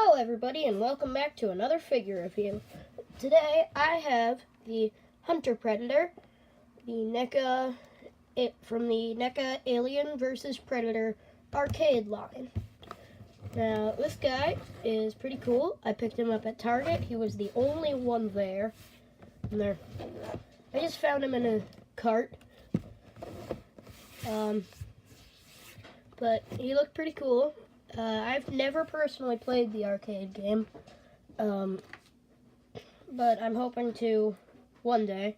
Hello everybody and welcome back to another figure review. Today I have the Hunter Predator, the Neca from the Neca Alien vs. Predator arcade line. Now this guy is pretty cool. I picked him up at Target. He was the only one there. I just found him in a cart. But he looked pretty cool. I've never personally played the arcade game, but I'm hoping to one day.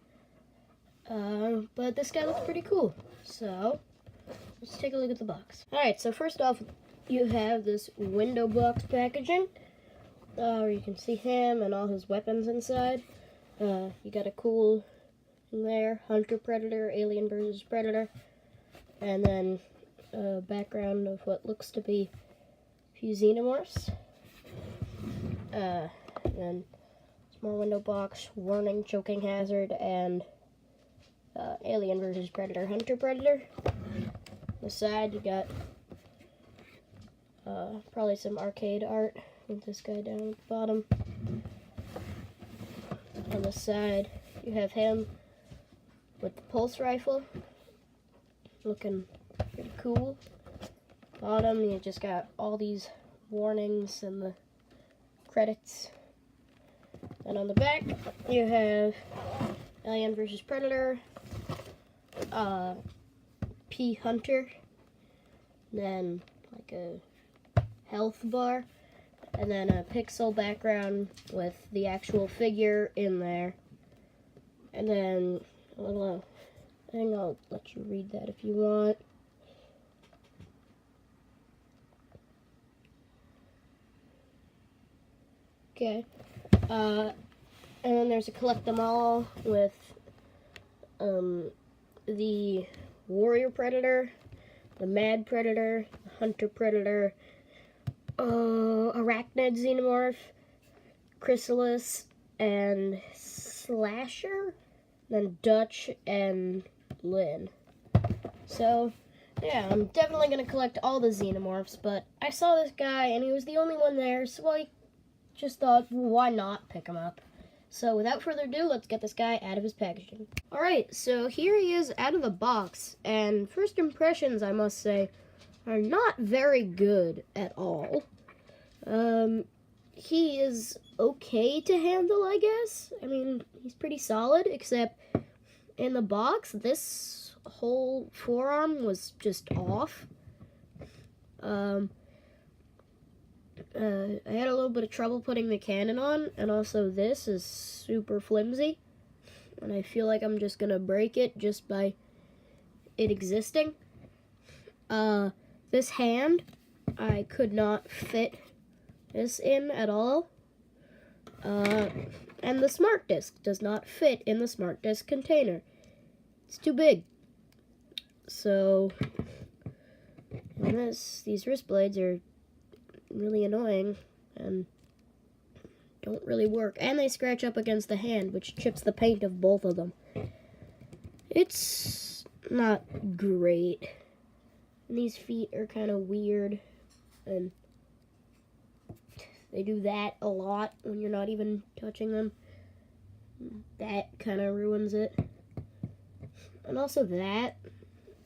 But this guy looks pretty cool, so let's take a look at the box. Alright, so first off, you have this window box packaging, where you can see him and all his weapons inside. You got a cool in there, Hunter Predator, Alien vs. Predator, and then a background of what looks to be few xenomorphs, and small window box, warning, choking hazard, and Alien vs. Predator, Hunter Predator. On the side, you got probably some arcade art with this guy down at the bottom. On the side, you have him with the pulse rifle, looking pretty cool. Bottom, you just got all these warnings and the credits. And on the back, you have Alien vs. Predator, P. Hunter, then like a health bar, and then a pixel background with the actual figure in there. And then a little, I think I'll let you read that if you want. Okay, and then there's a collect them all with the Warrior Predator, the Mad Predator, the Hunter Predator, Arachnid Xenomorph, Chrysalis, and Slasher, then Dutch and Lynn. So, yeah, I'm definitely going to collect all the Xenomorphs, but I saw this guy and he was the only one there, so I just thought, why not pick him up? So without further ado, let's get this guy out of his packaging. Alright, so here he is out of the box, and first impressions, I must say, are not very good at all. He is okay to handle, I guess. I mean, he's pretty solid, except in the box, this whole forearm was just off. I had a little bit of trouble putting the cannon on, and also this is super flimsy, and I feel like I'm just gonna break it just by it existing. This hand, I could not fit this in at all, and the smart disc does not fit in the smart disc container. It's too big. So, and these wrist blades are really annoying and don't really work, and they scratch up against the hand, which chips the paint of both of them. It's not great, and these feet are kind of weird, and they do that a lot when you're not even touching them. That kind of ruins it. And also that,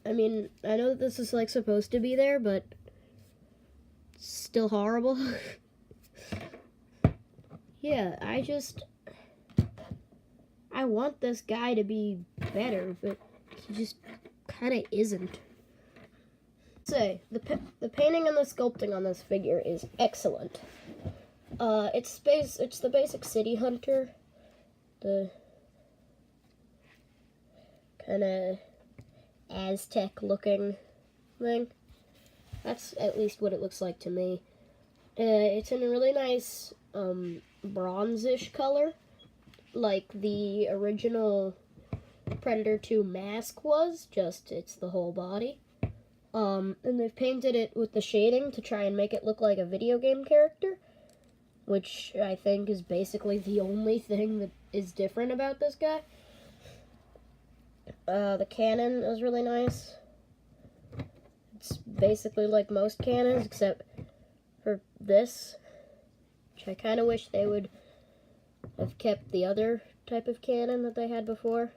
I mean, I know that this is like supposed to be there, but still horrible. Yeah, I want this guy to be better, but he just kind of isn't. Say, the painting and the sculpting on this figure is excellent. It's the basic City Hunter, the kind of Aztec looking thing. That's at least what it looks like to me. It's in a really nice bronzish color, like the original Predator 2 mask was, just it's the whole body. And they've painted it with the shading to try and make it look like a video game character, which I think is basically the only thing that is different about this guy. The cannon is really nice. It's basically like most cannons, except for this. which I kind of wish they would have kept the other type of cannon that they had before.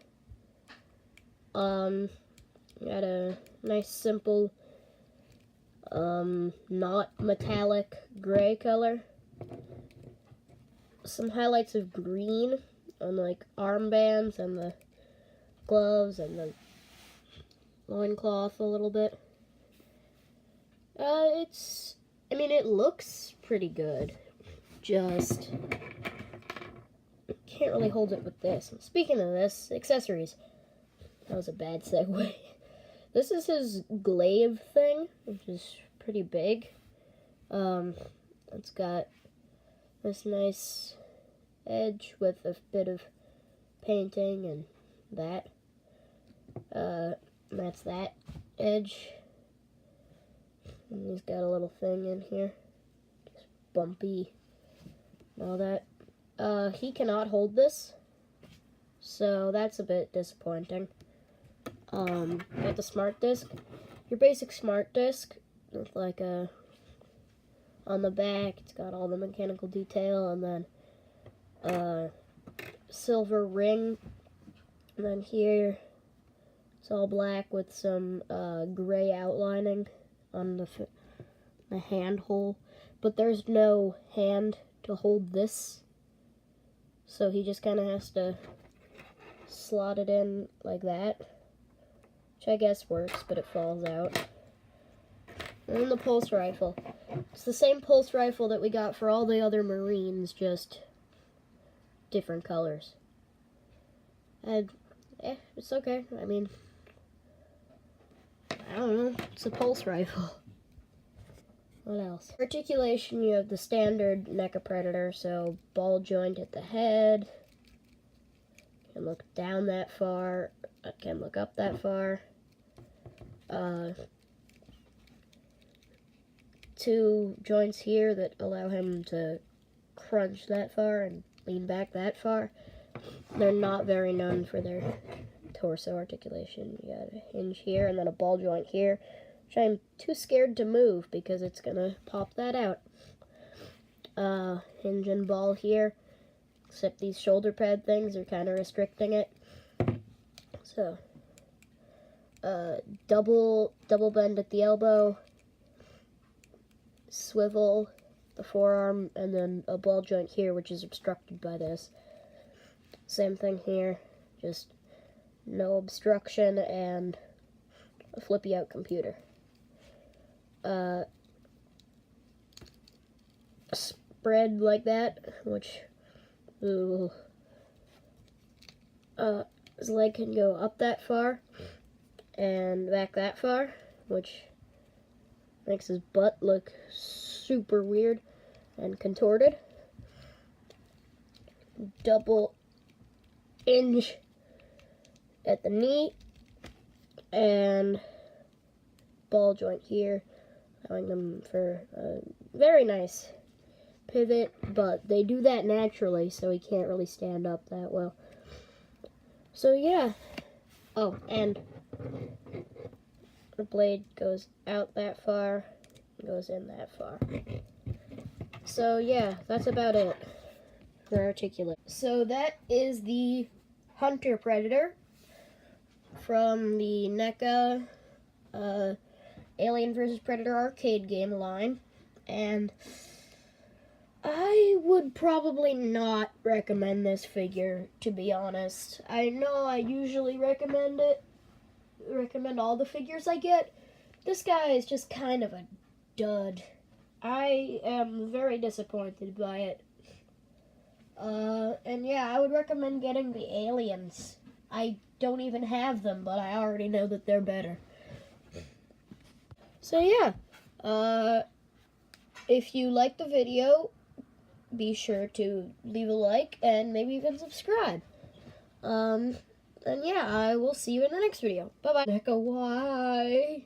Got a nice simple, not metallic gray color. Some highlights of green on like armbands and the gloves and the loincloth a little bit. It looks pretty good. Just can't really hold it with this. And speaking of this, accessories. That was a bad segue. This is his glaive thing, which is pretty big. It's got this nice edge with a bit of painting and that. That's that edge. And he's got a little thing in here. Just bumpy and all that. He cannot hold this, so that's a bit disappointing. Got the smart disc. Your basic smart disc with like on the back, it's got all the mechanical detail, and then silver ring, and then here it's all black with some gray outlining on the hand hole, but there's no hand to hold this, so he just kind of has to slot it in like that, which I guess works, but it falls out. And then the pulse rifle. It's the same pulse rifle that we got for all the other Marines, just different colors. And, it's okay. I mean, I don't know. It's a pulse rifle. What else? Articulation, you have the standard Neca Predator, so ball joint at the head. Can look down that far. Can look up that far. Two joints here that allow him to crunch that far and lean back that far. They're not very known for their torso articulation. You got a hinge here and then a ball joint here, which I'm too scared to move because it's gonna pop that out. Hinge and ball here, except these shoulder pad things are kind of restricting it. So, double bend at the elbow, swivel the forearm, and then a ball joint here, which is obstructed by this. Same thing here, just no obstruction and a flippy out computer. Spread like that, which his leg can go up that far and back that far, which makes his butt look super weird and contorted. Double hinge at the knee and ball joint here, allowing them for a very nice pivot, but they do that naturally, so he can't really stand up that well. So yeah. Oh, and the blade goes out that far, goes in that far. So yeah, that's about it for articulate. So that is the Hunter Predator from the NECA Alien vs. Predator arcade game line, and I would probably not recommend this figure, to be honest. I know I usually recommend all the figures I get. This guy is just kind of a dud. I am very disappointed by it. And yeah, I would recommend getting the aliens. I don't even have them, but I already know that they're better. So yeah, if you like the video, be sure to leave a like and maybe even subscribe. And yeah, I will see you in the next video. Bye-bye. Neca, why?